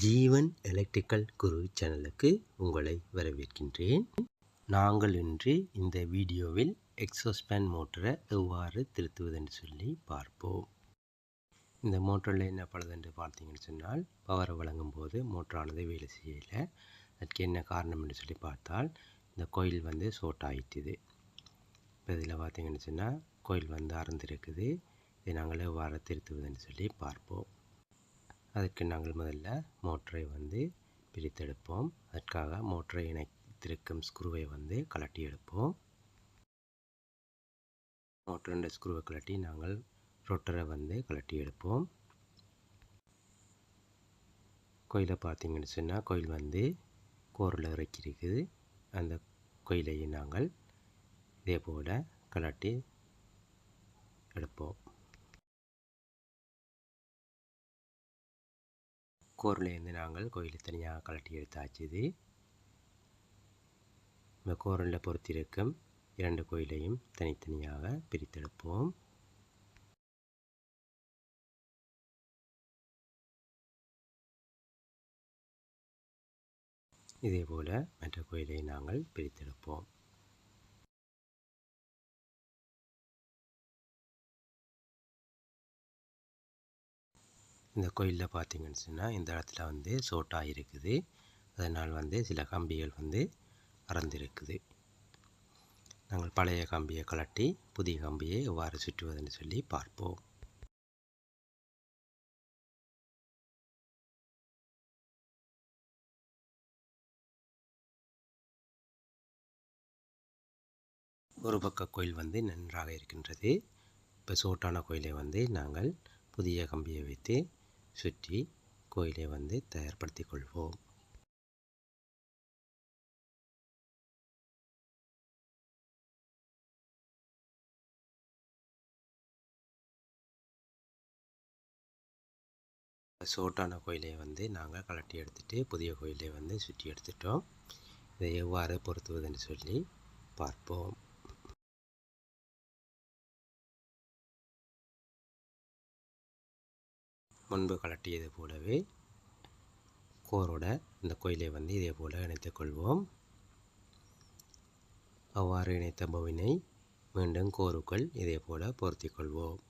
ஜீவன் electrical குரு சேனலுக்கு உங்களை வரவேற்கின்றேன். நாங்கள் இன்று இந்த வீடியோவில் எக்ஸாஸ்ட் மோட்டரை எவ்வாறு திருத்துவதென்று சொல்லி பார்ப்போம். இந்த மோட்டரில் என்ன பழுதுன்னு பார்த்தீங்கன்னு சொன்னால், பவரை வழங்கும் போது மோட்டரானது வேலை செய்யலை. அதுக்கு என்ன காரணம் என்று சொல்லி பார்த்தால், இந்த கோயில் ஷார்ட் ஆகிட்டுது. இப்போ இதில் பார்த்தீங்கன்னு சொன்னால் கோயில் அறந்திருக்குது. இதை நாங்கள் எவ்வாறு திருத்துவதுன்னு சொல்லி பார்ப்போம். அதுக்கு நாங்கள் முதல்ல மோட்டரை பிரித்தெடுப்போம். அதற்காக மோட்டரை இணைத்திருக்கும் ஸ்க்ரூவை கலட்டி எடுப்போம். மோட்டரோட ஸ்க்ரூவை கலட்டி நாங்கள் ரொட்டரை கலட்டி எடுப்போம். கோயிலை பார்த்தீங்கன்னு சொன்னால் கோயில் கோரில் இறக்கி இருக்குது. அந்த கோயிலையை நாங்கள் இதே போல் கலட்டி எடுப்போம். கோரிலேருந்து நாங்கள் கோயிலை தனியாக கலட்டி எடுத்தாச்சுது. இந்த கோரில் பொறுத்திருக்கும் இரண்டு கோயிலையும் தனித்தனியாக பிரித்தெடுப்போம். இதே போல் மற்ற கோயிலை நாங்கள் பிரித்தெடுப்போம். இந்த கோயிலில் பார்த்தீங்கன்னு சொன்னால் இந்த இடத்துல ஷார்ட்டாக இருக்குது. அதனால் சில கம்பிகள் அறந்திருக்குது. நாங்கள் பழைய கம்பியை கலட்டி புதிய கம்பியை எவ்வாறு சுற்றுவதுன்னு சொல்லி பார்ப்போம். ஒரு பக்க கோயில் நன்றாக இருக்கின்றது. இப்போ ஷார்ட்டான கோயிலை நாங்கள் புதிய கம்பியை வைத்து சுற்றி கோயிலை தயார்படுத்திக் கொள்வோம். ஷார்ட்டான கோயிலை நாங்கள் கலட்டி எடுத்துட்டு புதிய கோயிலை சுற்றி எடுத்துட்டோம். இதை எவ்வாறு பொருத்துவதுன்னு சொல்லி பார்ப்போம். முன்பு கலட்டியது போலவே கோரோட இந்த கோயிலை இதே போல் இணைத்துக் கொள்வோம். அவ்வாறு இணைத்த பவினை மீண்டும் கோருக்குள் இதே போல் பொருத்திக் கொள்வோம்.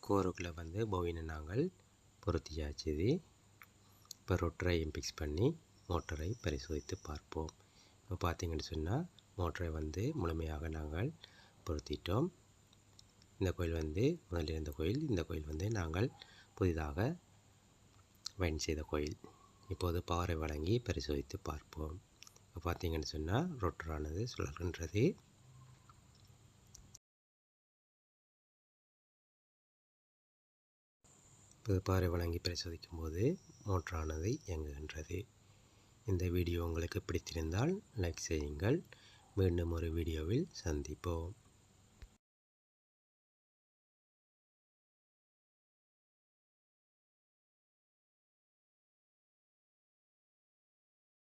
கோருக்குள்ளே பவினை நாங்கள் பொருத்தியாச்சுது. இப்போ ரொட்டரையும் ஃபிக்ஸ் பண்ணி மோட்டரை பரிசோதித்து பார்ப்போம். இப்போ பார்த்தீங்கன்னு சொன்னால் மோட்டரை முழுமையாக நாங்கள் பொருத்திட்டோம். இந்த கோயில் முதலில் இருந்த கோயில், இந்த கோயில் நாங்கள் புதிதாக வைண்ட் செய்த கோயில். இப்போது பவரை வழங்கி பரிசோதித்து பார்ப்போம். இப்போ பார்த்தீங்கன்னு சொன்னால் ரொட்டரானது சுழல்கின்றது. இப்போ பவரை வழங்கி பரிசோதிக்கும் போது மோட்டரானது இயங்குகின்றது. இந்த வீடியோ உங்களுக்கு பிடித்திருந்தால் லைக் செய்யுங்கள். மீண்டும் ஒரு வீடியோவில் சந்திப்போம்.